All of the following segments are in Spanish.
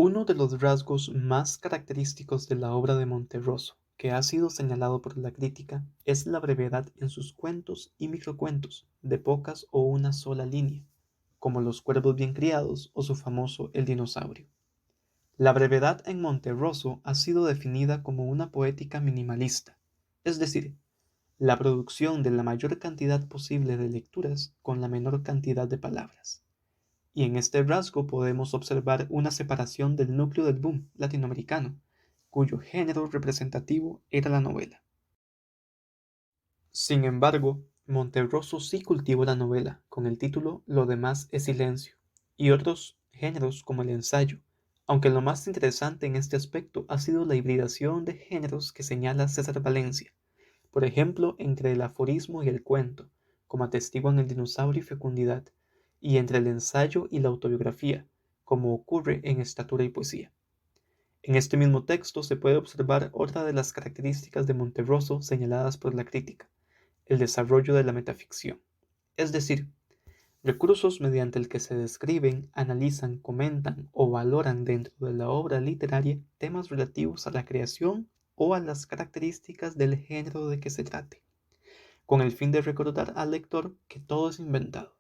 Uno de los rasgos más característicos de la obra de Monterroso, que ha sido señalado por la crítica, es la brevedad en sus cuentos y microcuentos, de pocas o una sola línea, como Los cuervos bien criados o su famoso El dinosaurio. La brevedad en Monterroso ha sido definida como una poética minimalista, es decir, la producción de la mayor cantidad posible de lecturas con la menor cantidad de palabras. Y en este rasgo podemos observar una separación del núcleo del boom latinoamericano, cuyo género representativo era la novela. Sin embargo, Monterroso sí cultivó la novela, con el título Lo demás es silencio, y otros géneros como el ensayo, aunque lo más interesante en este aspecto ha sido la hibridación de géneros que señala César Valencia, por ejemplo, entre el aforismo y el cuento, como atestiguan el dinosaurio y fecundidad, y entre el ensayo y la autobiografía, como ocurre en Estatura y Poesía. En este mismo texto se puede observar otra de las características de Monterroso señaladas por la crítica, el desarrollo de la metaficción, es decir, recursos mediante el que se describen, analizan, comentan o valoran dentro de la obra literaria temas relativos a la creación o a las características del género de que se trate, con el fin de recordar al lector que todo es inventado.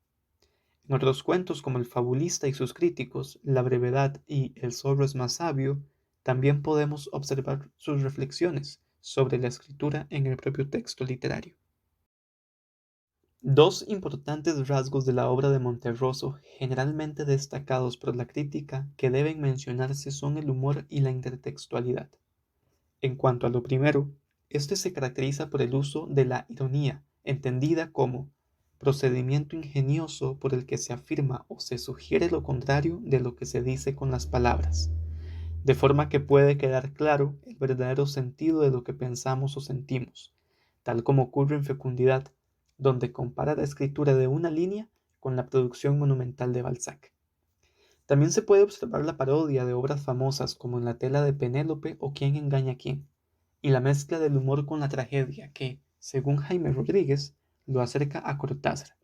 En otros cuentos como El fabulista y sus críticos, La brevedad y El zorro es más sabio, también podemos observar sus reflexiones sobre la escritura en el propio texto literario. Dos importantes rasgos de la obra de Monterroso, generalmente destacados por la crítica, que deben mencionarse son el humor y la intertextualidad. En cuanto a lo primero, este se caracteriza por el uso de la ironía, entendida como procedimiento ingenioso por el que se afirma o se sugiere lo contrario de lo que se dice con las palabras, de forma que puede quedar claro el verdadero sentido de lo que pensamos o sentimos, tal como ocurre en Fecundidad, donde compara la escritura de una línea con la producción monumental de Balzac. También se puede observar la parodia de obras famosas como En la tela de Penélope o Quién engaña a quién, y la mezcla del humor con la tragedia que, según Jaime Rodríguez, lo acerca a Cortázar,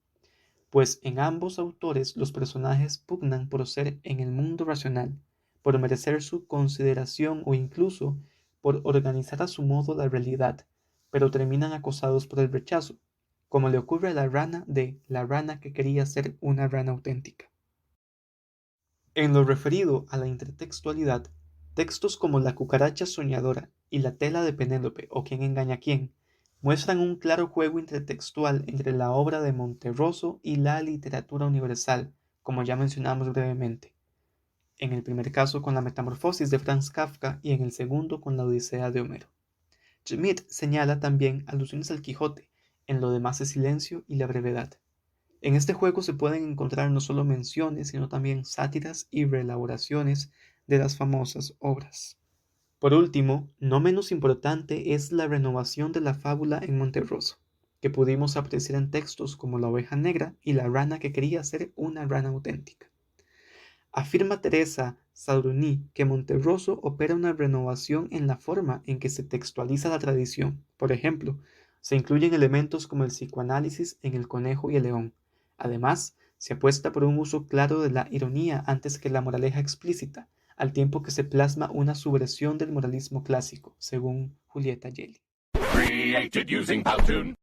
pues en ambos autores los personajes pugnan por ser en el mundo racional, por merecer su consideración o incluso por organizar a su modo la realidad, pero terminan acosados por el rechazo, como le ocurre a la rana de La rana que quería ser una rana auténtica. En lo referido a la intertextualidad, textos como La cucaracha soñadora y La tela de Penélope o Quién engaña a quién muestran un claro juego intertextual entre la obra de Monterroso y la literatura universal, como ya mencionamos brevemente, en el primer caso con la Metamorfosis de Franz Kafka y en el segundo con la Odisea de Homero. Schmidt señala también alusiones al Quijote, en Lo demás es silencio y La brevedad. En este juego se pueden encontrar no solo menciones, sino también sátiras y reelaboraciones de las famosas obras. Por último, no menos importante es la renovación de la fábula en Monterroso, que pudimos apreciar en textos como La oveja negra y La rana que quería ser una rana auténtica. Afirma Teresa Sadouni que Monterroso opera una renovación en la forma en que se textualiza la tradición. Por ejemplo, se incluyen elementos como el psicoanálisis en El conejo y el león. Además, se apuesta por un uso claro de la ironía antes que la moraleja explícita, al tiempo que se plasma una subversión del moralismo clásico, según Julieta Yeli. Created using Powtoon.